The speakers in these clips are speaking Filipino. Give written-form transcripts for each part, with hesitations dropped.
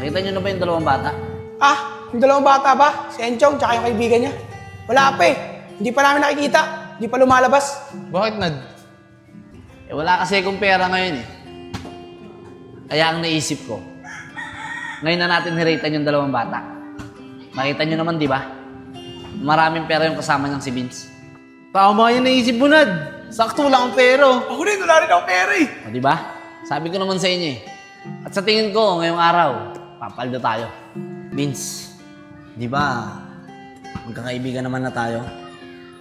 Nakita niyo na ba yung dalawang bata? Ah, yung dalawang bata ba? Si Enchong tsaka yung kaibigan niya. Wala pa eh. Hindi pa namin nakikita. Hindi pa lumalabas. Bakit, Nad? Eh wala kasi akong pera ngayon eh. Kaya ang naisip ko, ngayon na natin hiratan yung dalawang bata. Nakita niyo naman, di ba? Maraming pera yung kasama niyang si Vince. Tama yung naisip mo, Nad. Sakto lang ang pero. Ako rin, wala rin ako pera eh. O di ba? Sabi ko naman sa inyo eh. At sa tingin ko, ngayong araw, papaldo tayo. Vince, di ba? Magkakaibigan naman na tayo.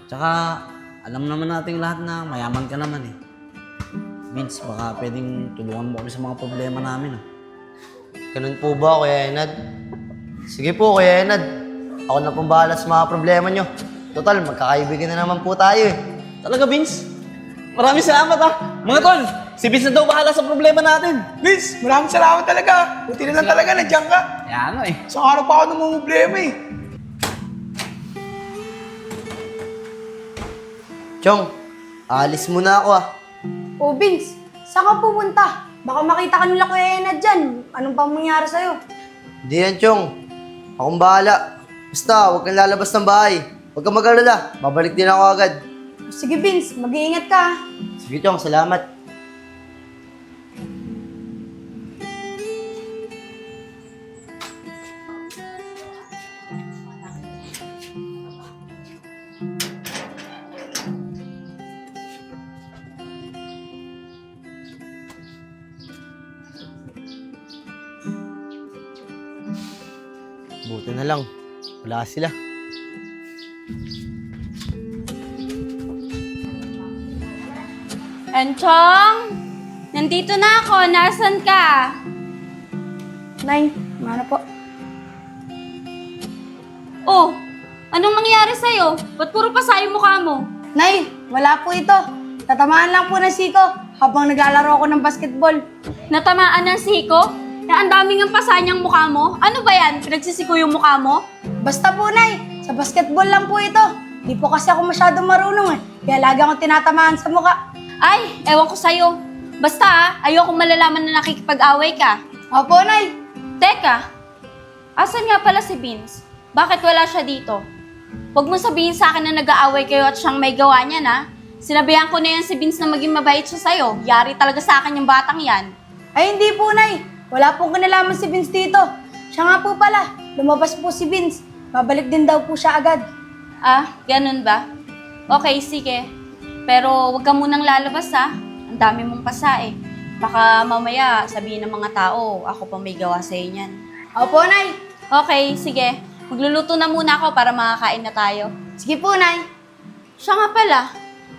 Tsaka, alam naman nating lahat na mayaman ka naman eh. Vince, baka pwedeng tulungan mo kami sa mga problema namin ah. Ganun po ba, Kuya Enad? Sige po, Kuya Enad. Ako na pong bahala sa mga problema nyo. Total, magkakaibigan na naman po tayo eh. Talaga, Vince? Maraming salamat ah. Mga tol, si Vince na daw bahala sa problema natin. Vince, maraming salamat talaga. Buti na lang talaga, nandiyan ka. Kaya nga eh. Sa araw pa ako namumblema eh. Chong, alis muna ako ah. O Vince, saan ka pupunta? Baka makita ka nila Kuya Enad dyan. Anong pang mangyari sa'yo? Hindi yan, Chong. Akong bahala. Basta, huwag kang lalabas ng bahay. Huwag kang mag-alala. Babalik din ako agad. Sige Vince, mag-iingat ka. Sige, Chong. Salamat. Buti na lang. Wala sila. Enchong! Nandito na ako. Nasaan ka? Nay, ano po? Oh, anong nangyari sa'yo? Ba't puro pasa yung mukha mo? Nay, wala po ito. Tatamaan lang po ng siko habang naglalaro ako ng basketball. Natamaan ng siko? Na ang daming ang pasa niyang mukha mo? Ano ba yan? Pinagsisiko yung mukha mo? Basta po, Nay. Sa basketball lang po ito. Di po kasi ako masyadong marunong eh. Kaya lagi akong tinatamaan sa mukha. Ay, ewan ko sa'yo. Basta ayoko malalaman na nakikipag-away ka. Opo, Nay. Teka, asan nga pala si Vince? Bakit wala siya dito? Huwag mo sabihin sa akin na nag-aaway kayo at siyang may gawa niya na. Sinabihan ko na yan si Vince na maging mabait siya sa'yo. Yari talaga sa akin yung batang yan. Ay, hindi po, Nay. Wala pong kinalaman si Vince dito. Siya nga po pala. Lumabas po si Vince. Babalik din daw po siya agad. Ah, ganun ba? Okay, sige. Pero huwag ka munang lalabas ha. Ang dami mong pasa eh. Baka mamaya sabihin ng mga tao, ako pa may gawa sa niyan. Opo, Nay. Okay, sige. Magluluto na muna ako para makakain na tayo. Sige po, Nay. Siya nga pala,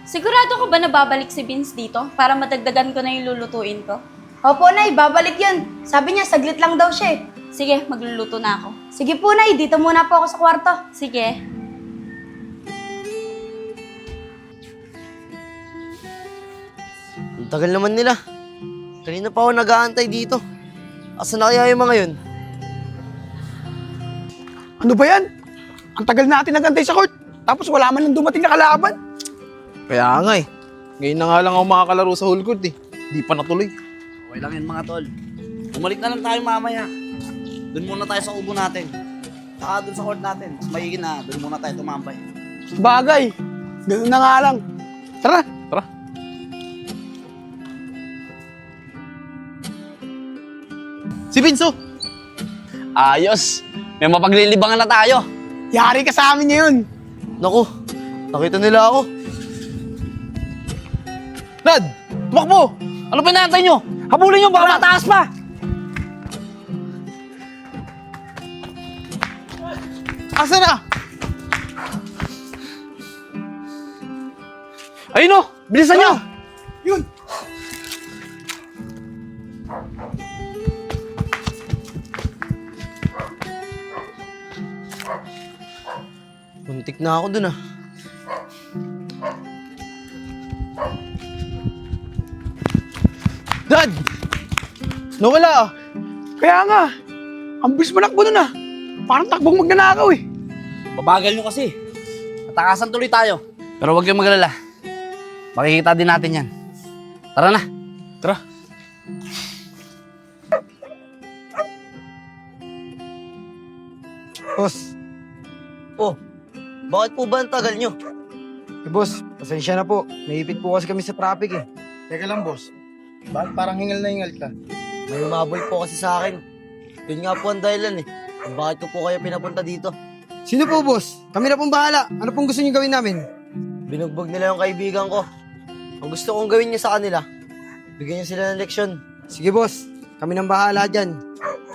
sigurado ka ba na babalik si Vince dito para madagdagan ko na yung lulutuin ko? Opo, Nay. Babalik yun. Sabi niya, saglit lang daw siya eh. Sige, magluluto na ako. Sige po, Nay. Dito muna po ako sa kwarto. Sige. Ang tagal naman nila. Kanina pa ako nag-aantay dito. Asan na kaya yung mga yun? Ano ba yan? Ang tagal natin nagantay sa court. Tapos wala man lang dumating na kalaban. Kaya nga eh. Ngayon na nga lang ako makakalaro sa whole court eh. Di pa natuloy. Okay lang yun mga tol. Bumalik na lang tayo mamaya. Doon muna tayo sa ubo natin. Saka doon sa court natin. Mas maigin na. Doon muna tayo tumambay. Bagay. Ganun na nga lang. Tara. Tara. Si Vince, oh. Ayos! May mapaglilibangan na tayo. Yari ka sa amin ngayon. Naku, nakita nila ako. Nad! Tumakbo! Ano pinatay nyo? Habulin nyo baka mataas pa! Asa na? Ayun o! Bilisan nyo! Yun. Muntik na ako dun ah. Dad! Nawala ah. Kaya nga. Ang bilis manakbo nun ah. Parang takbong magnanakaw eh. Babagal nyo kasi. Tatakasan tuloy tayo. Pero huwag kayong magalala. Makikita din natin yan. Tara na. Tara. Boss, Oh, bakit po ba ang tagal nyo? boss, pasensya na po. Naipit po kasi kami sa traffic eh. Teka lang, boss. Bakit parang hingal na hingal ka? May umabol po kasi sa akin. Yun nga po ang dahilan eh. Kung bakit ko po kayo pinapunta dito. Sino po, boss? Kami na pong bahala. Ano pong gusto niyo gawin namin? Binugbog nila yung kaibigan ko. Ang gusto kong gawin niya sa kanila, bigyan niya sila ng leksyon. Sige, boss. Kami nang bahala dyan.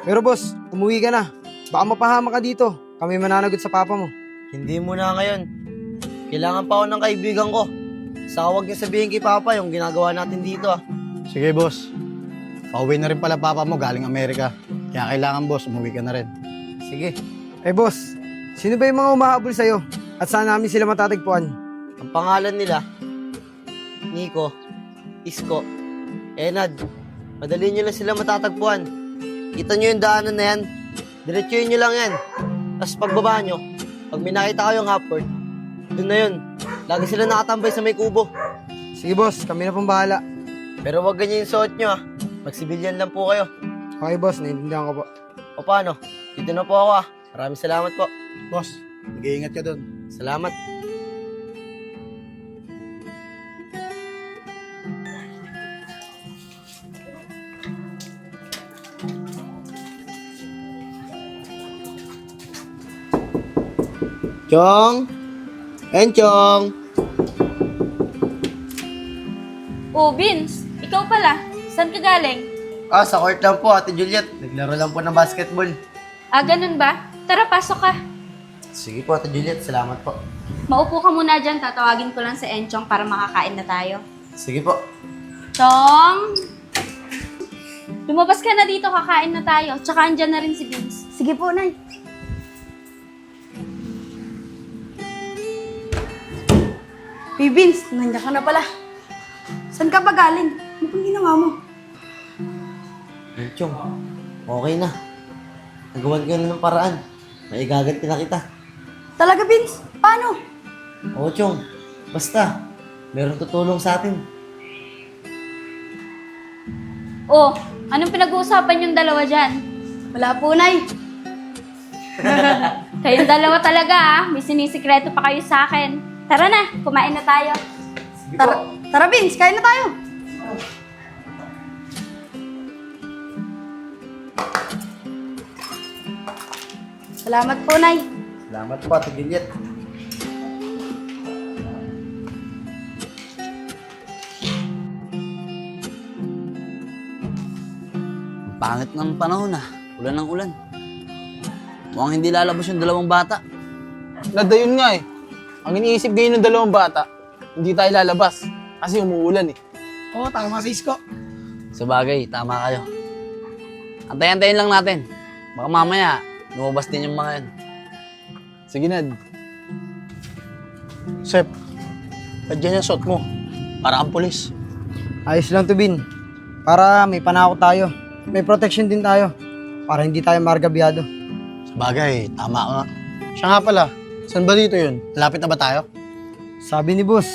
Pero, boss, umuwi ka na. Baka mapahama ka dito. Kami mananagot sa papa mo. Hindi mo na ngayon. Kailangan pa ako ng kaibigan ko. Saka huwag niya sabihin kay Papa yung ginagawa natin dito ah. Sige, boss. Pauwi na rin pala papa mo galing Amerika. Kaya kailangan, boss, umuwi ka na rin. Sige. Boss, sino ba yung mga umahabol sa'yo? At saan namin sila matatagpuan? Ang pangalan nila, Nico, Isko, Enad. Madali nyo lang sila matatagpuan. Kita nyo yung daanan na yan. Diretsuhin nyo lang yan. Tapos pagbaba nyo, pag may nakita kayong half-court, doon na yun. Lagi sila nakatambay sa may kubo. Sige, boss. Kami na pong bahala. Pero wag ganyan yung suot nyo ah. Mag-civilian lang po kayo. Okay, boss. Naiintindihan ko po. O paano? Dito na po ako ah. Maraming salamat po. Boss, mag-iingat ka doon. Salamat. Chong! Chong! Oh, Vince, ikaw pala. Saan ka galing? Sa court lang po, Ate Juliet. Naglaro lang po ng basketball. Ganun ba? Tara, pasok ka. Sige po, Ate Juliet. Salamat po. Maupo ka muna dyan. Tatawagin ko lang si Enchong para makakain na tayo. Sige po. Chong! Lumabas ka na dito, kakain na tayo. Tsaka andyan na rin si Vince. Sige po, Nay. Hey, Vince, nandiyan ka na pala. Saan ka ba galing? Ano pang ginawa mo? Chong, okay na. Nagawan ka na ng paraan. May igaganti na kita. Talaga, Vince? Paano? Oo, Chong. Basta, meron tutulong sa atin. Oh, anong pinag-uusapan yung dalawa dyan? Wala po, Nay. Kayong dalawa talaga May sinisikreto pa kayo sa akin. Tara na, kumain na tayo. Tara, Vince, kain na tayo. Salamat po, Nay. Salamat po, Ate Juliet. Ang pangit ng panahon Ulan ng ulan. Mukhang hindi lalabas yung dalawang bata. Nadayon nga eh. Ang iniisip ngayon ng dalawang bata, hindi tayo lalabas. Kasi umuulan eh. Oo, tama si Isko. Sa bagay, tama kayo. Antayin-antayin lang natin. Baka mamaya, lumabas din yung mga yan. Sige, Nad. Sep, ba't yan yung suot mo? Para kang pulis. Ayos lang to, Bin. Para may panako tayo. May protection din tayo. Para hindi tayo margabyado. Sabagay, tama ka nga. Siya nga pala, saan ba dito yun? Lapit na ba tayo? Sabi ni boss,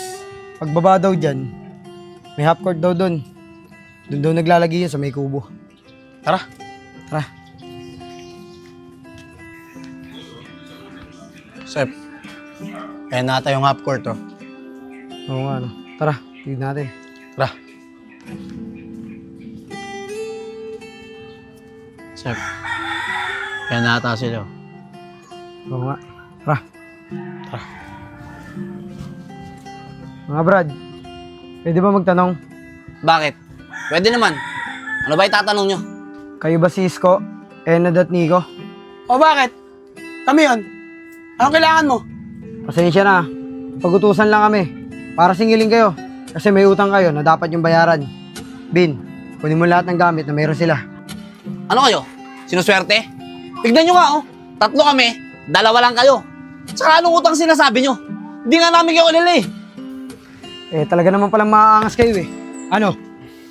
pagbaba daw dyan, may half court daw doon. Doon daw naglalagay yun sa may kubo. Tara. Tara. Sep, kaya na tayong half court, oh. Oo nga, no. Tara, tignan natin. Tara. Sep, kaya na ata sila, oh. Oo nga. Tara. Tara. Mga Brad, pwede ba magtanong? Bakit? Pwede naman. Ano ba itatanong nyo? Kayo ba si Isko, Enad at Nico? O bakit? Kami yun. Anong kailangan mo? Pasensya na. Pagutusan lang kami. Para singilin kayo. Kasi may utang kayo na dapat yung bayaran. Bin, kunin mo lahat ng gamit na mayroon sila. Ano kayo? Sinuswerte? Tignan nyo nga, oh. 3 kami, 2 lang kayo. Tsaka anong utang sinasabi nyo? Hindi nga namin kayo kilala eh. Talaga naman palang maaangas kayo eh. Ano?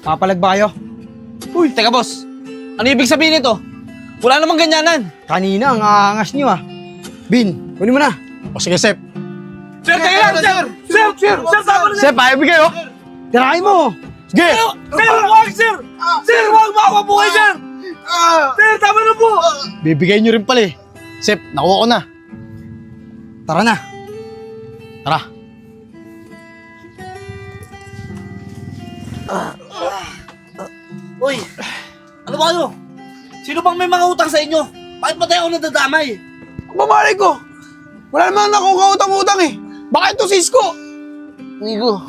Papalag ba kayo? Uy, teka boss. Ano ibig sabihin nito? Wala namang ganyanan. Kanina ang aangas nyo ah. Bin, kunin mo na. O sige, Sep. Sir, teka lang, sir! Sir, tama na! Sep, ayaw bigay, oh. Tirahin mo! Sige! Sir, wag, sir! Sir, wag, baka mabuhay, sir! Sir, tama na po! Bibigay nyo rin pala, eh. Sip, nakuha ko na. Tara na. Tara. Uy, ano ba kayo? Sino bang may mga utang sa inyo? Bakit ba tayo nadadamay? Bamalay ko. Wala naman ako kautang-utang eh. Bakit to si Isko? Nico,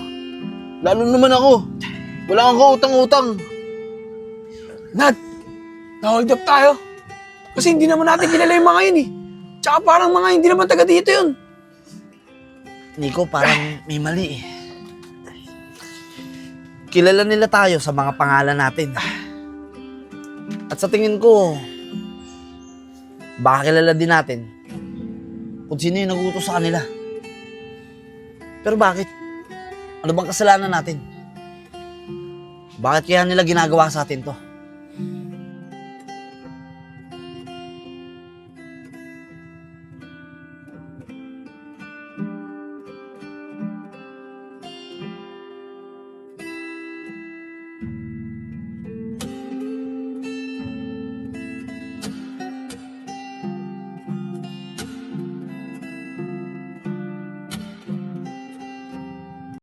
lalo naman ako. Wala kang kautang-utang. Nad, na-hold up tayo. Kasi hindi naman natin kilala yung mga yun eh. Tsaka parang mga hindi naman taga dito yun. Nico, parang may mali eh. Kilala nila tayo sa mga pangalan natin. At sa tingin ko, baka kilala din natin kung sino yung nag-utos sa kanila. Pero bakit? Ano bang kasalanan natin? Bakit kaya nila ginagawa sa atin to?